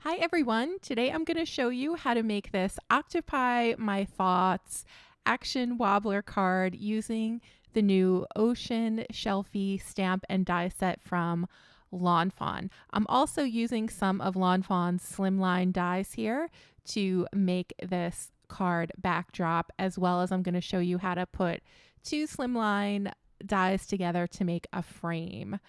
Hi everyone, today I'm going to show you how to make this Octopi My Thoughts action wobbler card using the new Ocean Shell-fie stamp and die set from Lawn Fawn. I'm also using some of Lawn Fawn's slimline dies here to make this card backdrop, as well as I'm going to show you how to put two slimline dies together to make a frame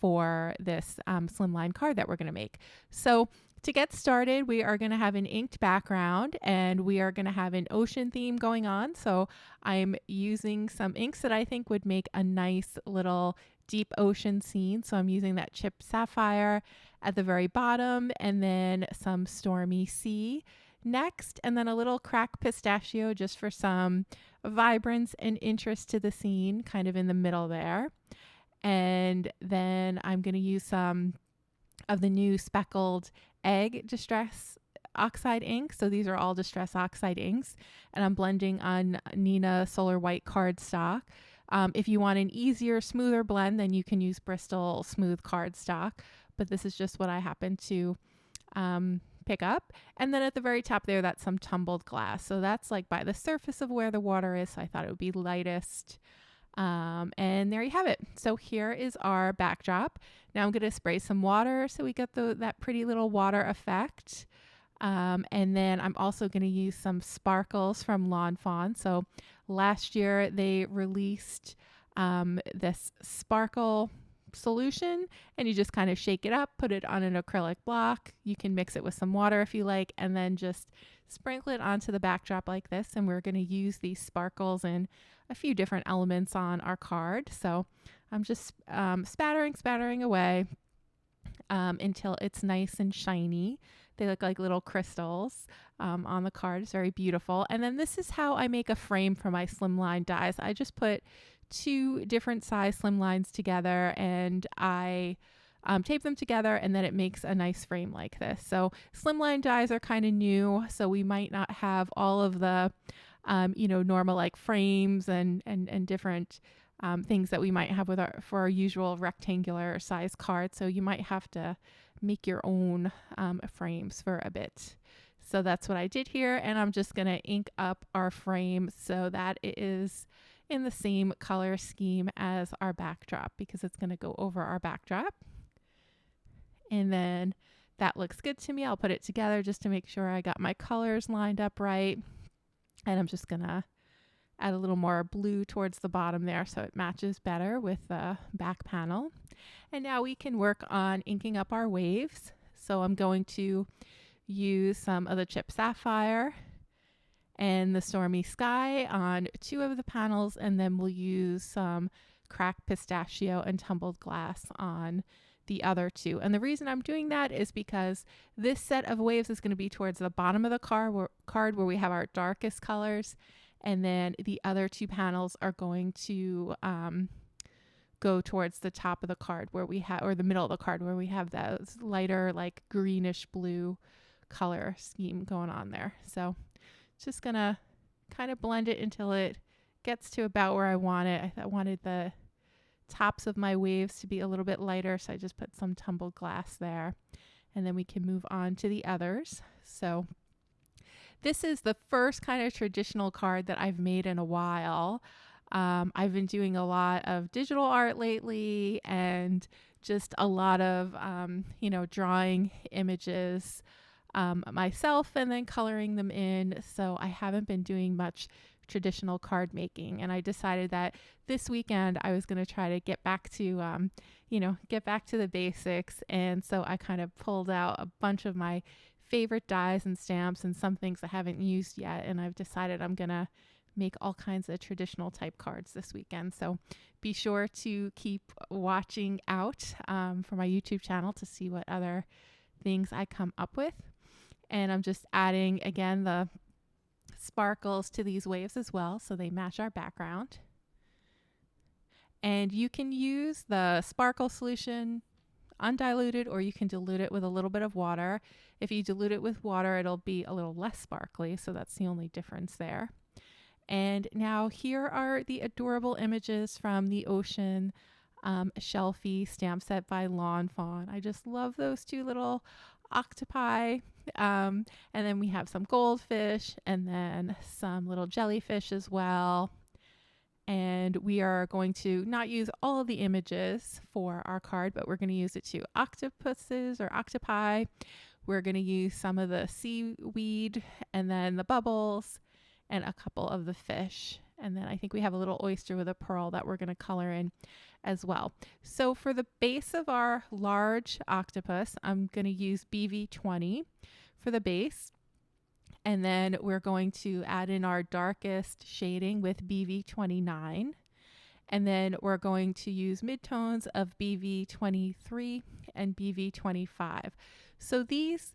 for this slimline card that we're going to make. So to get started, we are going to have an inked background and we are going to have an ocean theme going on. So I'm using some inks that I think would make a nice little deep ocean scene. So I'm using that chipped sapphire at the very bottom, and then some stormy sea next, and then a little cracked pistachio just for some vibrance and interest to the scene, kind of in the middle there. And then I'm going to use some of the new speckled egg distress oxide ink. So these are all distress oxide inks, and I'm blending on Nina Solar White cardstock. If you want an easier, smoother blend, then you can use Bristol Smooth cardstock, but this is just what I happen to pick up. And then at the very top there, that's some tumbled glass. So that's like by the surface of where the water is. So I thought it would be lightest. And there you have it. So here is our backdrop. Now I'm going to spray some water so we get that pretty little water effect. And then I'm also going to use some sparkles from Lawn Fawn. So last year they released this sparkle solution, and you just kind of shake it up, put it on an acrylic block. You can mix it with some water if you like, and then just sprinkle it onto the backdrop like this. And we're going to use these sparkles in a few different elements on our card. So I'm just spattering away until it's nice and shiny. They look like little crystals on the card. It's very beautiful. And then this is how I make a frame for my slimline dies. I just put two different size slimlines together, and I tape them together, and then it makes a nice frame like this. So slimline dies are kind of new, so we might not have all of the normal like frames and different things that we might have for our usual rectangular size card. So you might have to make your own frames for a bit. So that's what I did here, and I'm just going to ink up our frame so that it is in the same color scheme as our backdrop, because it's going to go over our backdrop. And then that looks good to me. I'll put it together just to make sure I got my colors lined up right. And I'm just going to add a little more blue towards the bottom there so it matches better with the back panel. And now we can work on inking up our waves. So I'm going to use some of the chipped sapphire and the stormy sky on two of the panels, and then we'll use some cracked pistachio and tumbled glass on the other two. And the reason I'm doing that is because this set of waves is going to be towards the bottom of the card where we have our darkest colors, and then the other two panels are going to go towards the top of the card where we have, or the middle of the card where we have those lighter like greenish blue color scheme going on there. So just gonna kind of blend it until it gets to about where I want it. I wanted the tops of my waves to be a little bit lighter, so I just put some tumbled glass there, and then we can move on to the others. So this is the first kind of traditional card that I've made in a while. I've been doing a lot of digital art lately, and just a lot of drawing images myself and then coloring them in. So I haven't been doing much traditional card making, and I decided that this weekend I was going to try to get back to the basics. And so I kind of pulled out a bunch of my favorite dies and stamps and some things I haven't used yet, and I've decided I'm going to make all kinds of traditional type cards this weekend. So be sure to keep watching out for my YouTube channel to see what other things I come up with. And I'm just adding, again, the sparkles to these waves as well, so they match our background. And you can use the sparkle solution undiluted, or you can dilute it with a little bit of water. If you dilute it with water, it'll be a little less sparkly, so that's the only difference there. And now here are the adorable images from the Ocean Shell-fie stamp set by Lawn Fawn. I just love those two little octopi. And then we have some goldfish and then some little jellyfish as well. And we are going to not use all of the images for our card, but we're going to use it to octopuses or octopi. We're going to use some of the seaweed and then the bubbles and a couple of the fish. And then I think we have a little oyster with a pearl that we're going to color in as well. So for the base of our large octopus, I'm going to use BV20 for the base. And then we're going to add in our darkest shading with BV29. And then we're going to use midtones of BV23 and BV25. So these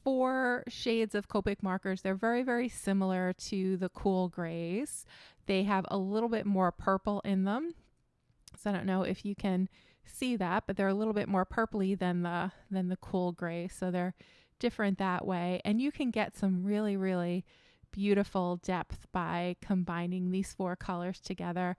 4 shades of copic markers, they're very, very similar to the cool grays. They have a little bit more purple in them. So I don't know if you can see that, but they're a little bit more purpley than the cool gray. So they're different that way. And you can get some really, really beautiful depth by combining these 4 colors together.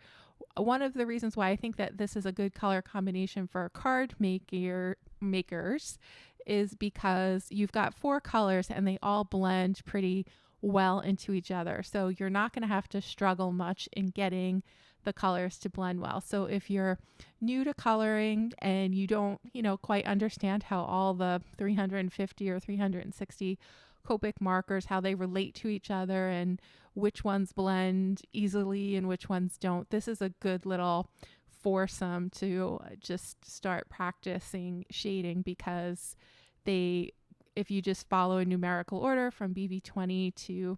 One of the reasons why I think that this is a good color combination for card makers is because you've got 4 colors and they all blend pretty well into each other. So you're not going to have to struggle much in getting the colors to blend well. So if you're new to coloring and you don't, quite understand how all the 350 or 360 copic markers, how they relate to each other and which ones blend easily and which ones don't, this is a good little foursome to just start practicing shading, because if you just follow a numerical order from BV20 to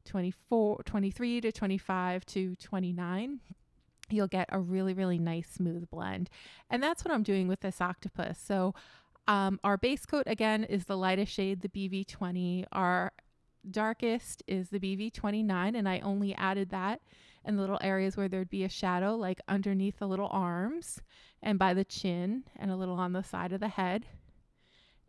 24, 23 to 25 to 29, you'll get a really, really nice smooth blend. And that's what I'm doing with this octopus. So our base coat, again, is the lightest shade, the BV20. Our darkest is the BV29, and I only added that in little areas where there'd be a shadow, like underneath the little arms and by the chin and a little on the side of the head.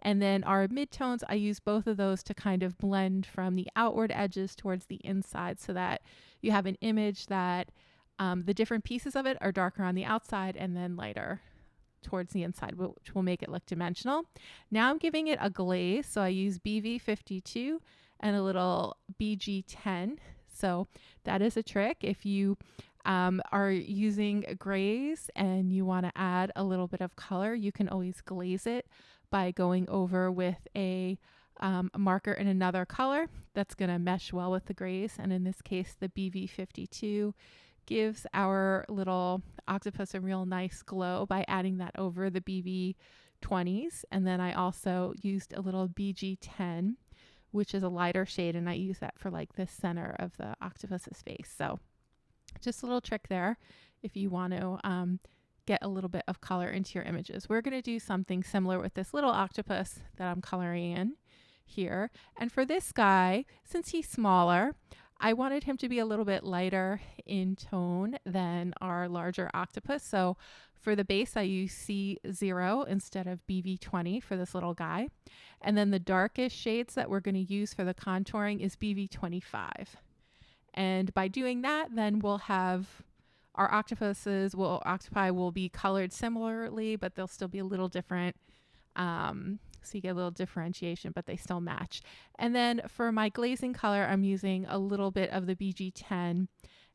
And then our midtones, I use both of those to kind of blend from the outward edges towards the inside, so that you have an image that the different pieces of it are darker on the outside and then lighter towards the inside, which will make it look dimensional. Now I'm giving it a glaze, so I use BV52 and a little BG10. So that is a trick. If you are using grays and you want to add a little bit of color, you can always glaze it by going over with a marker in another color that's going to mesh well with the grays. And in this case, the BV52 gives our little octopus a real nice glow by adding that over the BV20s. And then I also used a little BG10, which is a lighter shade, and I use that for like the center of the octopus's face. So just a little trick there if you want to get a little bit of color into your images. We're going to do something similar with this little octopus that I'm coloring in here. And for this guy, since he's smaller, I wanted him to be a little bit lighter in tone than our larger octopus. So for the base, I use C0 instead of BV20 for this little guy. And then the darkest shades that we're going to use for the contouring is BV25. And by doing that, then we'll have our octopi will be colored similarly, but they'll still be a little different. So you get a little differentiation, but they still match. And then for my glazing color, I'm using a little bit of the BG10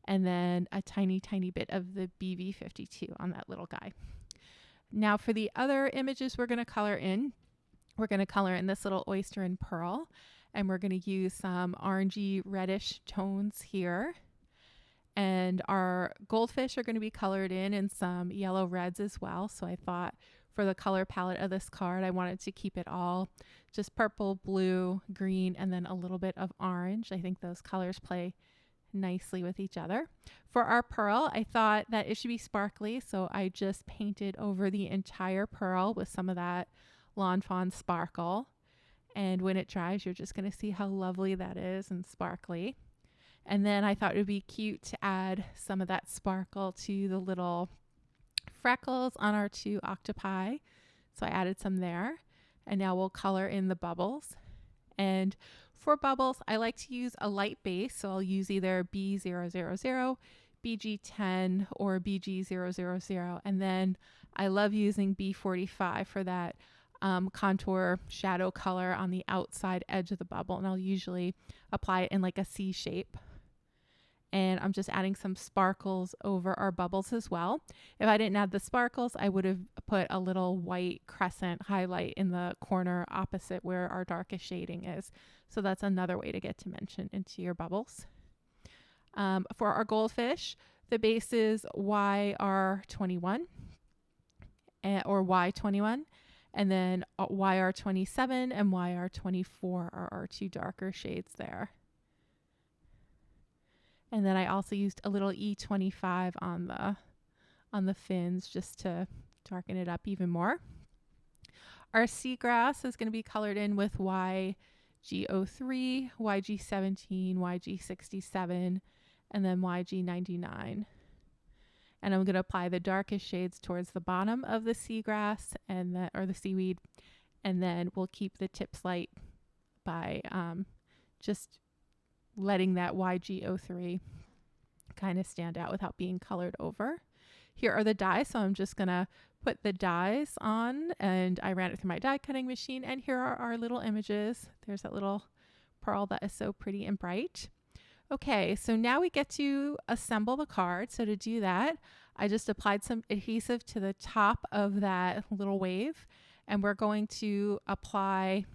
and then a tiny, tiny bit of the BV52 on that little guy. Now for the other images we're going to color in this little oyster and pearl, and we're going to use some orangey reddish tones here. And our goldfish are going to be colored in some yellow reds as well. So I thought for the color palette of this card, I wanted to keep it all just purple, blue, green, and then a little bit of orange. I think those colors play nicely with each other. For our pearl, I thought that it should be sparkly, so I just painted over the entire pearl with some of that Lawn Fawn sparkle. And when it dries, you're just going to see how lovely that is and sparkly. And then I thought it would be cute to add some of that sparkle to the little freckles on our 2 octopi. So I added some there. And now we'll color in the bubbles. And for bubbles, I like to use a light base. So I'll use either B000, BG10, or BG000. And then I love using B45 for that contour shadow color on the outside edge of the bubble, and I'll usually apply it in like a C shape. And I'm just adding some sparkles over our bubbles as well. If I didn't add the sparkles, I would have put a little white crescent highlight in the corner opposite where our darkest shading is. So that's another way to get dimension into your bubbles. For our goldfish, the base is YR21 or Y21, and then YR27 and YR24 are our two darker shades there. And then I also used a little E25 on the fins just to darken it up even more. Our seagrass is going to be colored in with YG03, YG17, YG67, and then YG99. And I'm going to apply the darkest shades towards the bottom of the seagrass or the seaweed, and then we'll keep the tips light by just letting that YG03 kind of stand out without being colored over. Here are the dyes, so I'm just gonna put the dyes on, and I ran it through my die cutting machine, and here are our little images. There's that little pearl that is so pretty and bright. Okay, so now we get to assemble the card. So to do that, I just applied some adhesive to the top of that little wave, and we're going to apply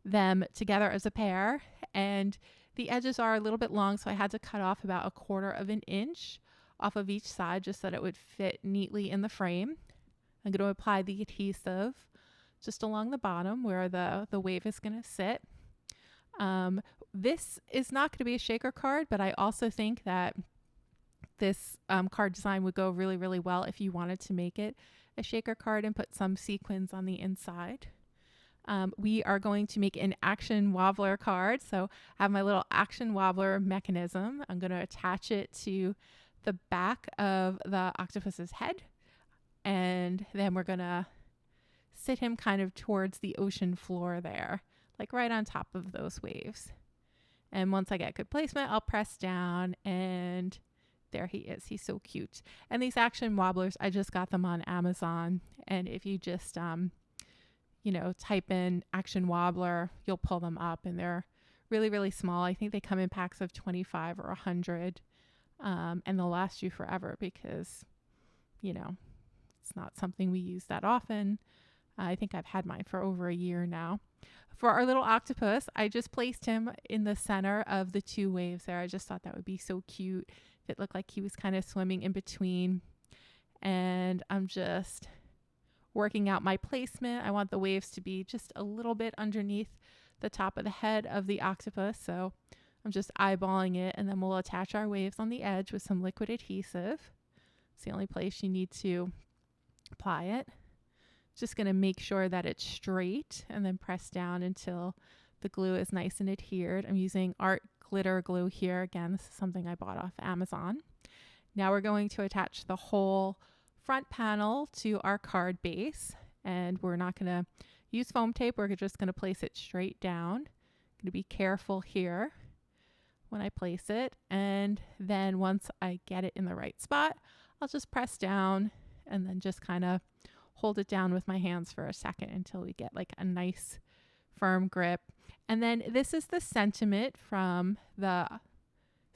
them together as a pair. And the edges are a little bit long, so I had to cut off about 1/4 of an inch off of each side just so that it would fit neatly in the frame. I'm going to apply the adhesive just along the bottom where the wave is going to sit. This is not going to be a shaker card, but I also think that this card design would go really, really well if you wanted to make it a shaker card and put some sequins on the inside. We are going to make an action wobbler card. So I have my little action wobbler mechanism. I'm going to attach it to the back of the octopus's head. And then we're going to sit him kind of towards the ocean floor there, like right on top of those waves. And once I get good placement, I'll press down, and there he is. He's so cute. And these action wobblers, I just got them on Amazon. And if you just type in action wobbler, you'll pull them up, and they're really, really small. I think they come in packs of 25 or 100, and they'll last you forever because, it's not something we use that often. I think I've had mine for over a year now. For our little octopus, I just placed him in the center of the two waves there. I just thought that would be so cute. It looked like he was kind of swimming in between, and I'm just working out my placement. I want the waves to be just a little bit underneath the top of the head of the octopus. So I'm just eyeballing it, and then we'll attach our waves on the edge with some liquid adhesive. It's the only place you need to apply it. Just going to make sure that it's straight and then press down until the glue is nice and adhered. I'm using Art Glitter glue here. Again, this is something I bought off Amazon. Now we're going to attach the whole front panel to our card base, and we're not going to use foam tape. We're just going to place it straight down. Going to be careful here when I place it, and then once I get it in the right spot, I'll just press down and then just kind of hold it down with my hands for a second until we get like a nice firm grip. And then this is the sentiment from the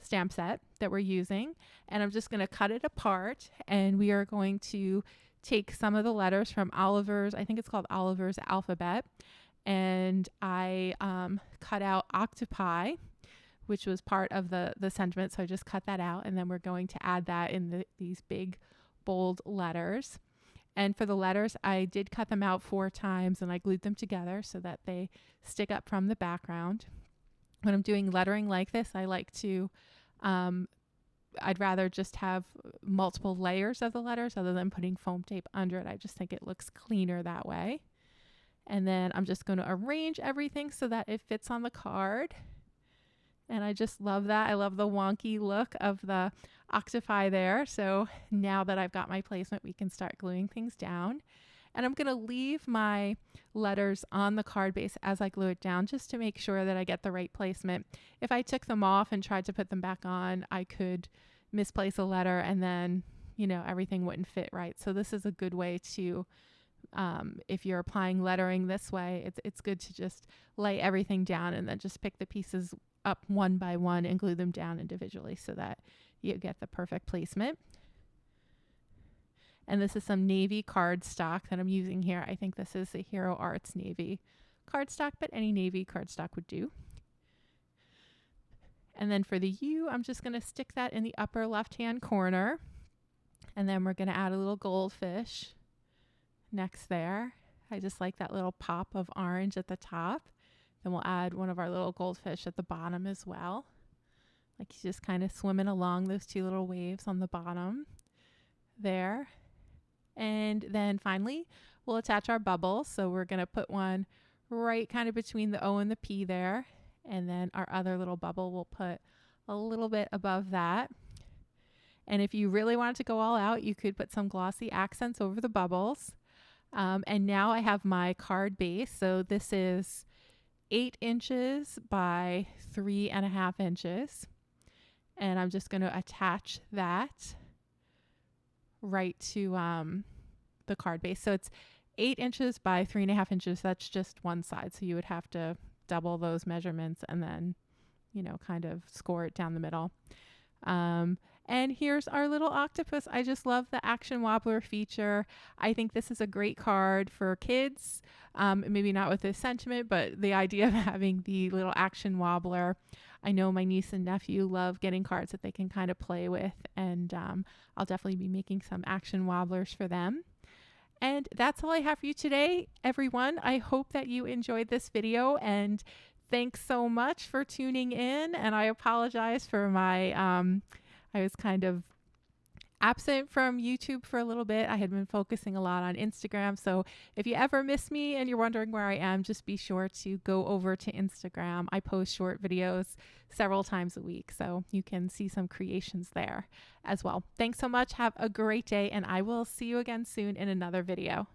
stamp set that we're using, and I'm just going to cut it apart, and we are going to take some of the letters from Oliver's, I think it's called Oliver's alphabet, and I cut out octopi, which was part of the sentiment, so I just cut that out, and then we're going to add that in these big bold letters. And for the letters, I did cut them out 4 times, and I glued them together so that they stick up from the background. When I'm doing lettering like this, I like to, I'd rather just have multiple layers of the letters other than putting foam tape under it. I just think it looks cleaner that way. And then I'm just going to arrange everything so that it fits on the card. And I just love that. I love the wonky look of the octopi there. So now that I've got my placement, we can start gluing things down. And I'm going to leave my letters on the card base as I glue it down just to make sure that I get the right placement. If I took them off and tried to put them back on, I could misplace a letter and then, everything wouldn't fit right. So this is a good way to If you're applying lettering this way, it's good to just lay everything down and then just pick the pieces up one by one and glue them down individually so that you get the perfect placement. And this is some navy cardstock that I'm using here. I think this is the Hero Arts navy cardstock, but any navy cardstock would do. And then for the U, I'm just going to stick that in the upper left-hand corner. And then we're going to add a little goldfish next there. I just like that little pop of orange at the top. Then we'll add one of our little goldfish at the bottom as well. Like he's just kind of swimming along those two little waves on the bottom there. And then finally, we'll attach our bubbles. So we're going to put one right kind of between the O and the P there. And then our other little bubble we'll put a little bit above that. And if you really wanted to go all out, you could put some glossy accents over the bubbles. And now I have my card base. So this is 8 inches by 3.5 inches. And I'm just going to attach that right to the card base. So it's 8 inches by 3.5 inches. That's just one side. So you would have to double those measurements and then, you know, kind of score it down the middle. And here's our little octopus. I just love the Action Wobbler feature. I think this is a great card for kids. Maybe not with this sentiment, but the idea of having the little Action Wobbler. I know my niece and nephew love getting cards that they can kind of play with, and I'll definitely be making some Action Wobblers for them. And that's all I have for you today, everyone. I hope that you enjoyed this video, and thanks so much for tuning in. And I apologize for my, I was kind of absent from YouTube for a little bit. I had been focusing a lot on Instagram. So if you ever miss me and you're wondering where I am, just be sure to go over to Instagram. I post short videos several times a week, so you can see some creations there as well. Thanks so much. Have a great day, and I will see you again soon in another video.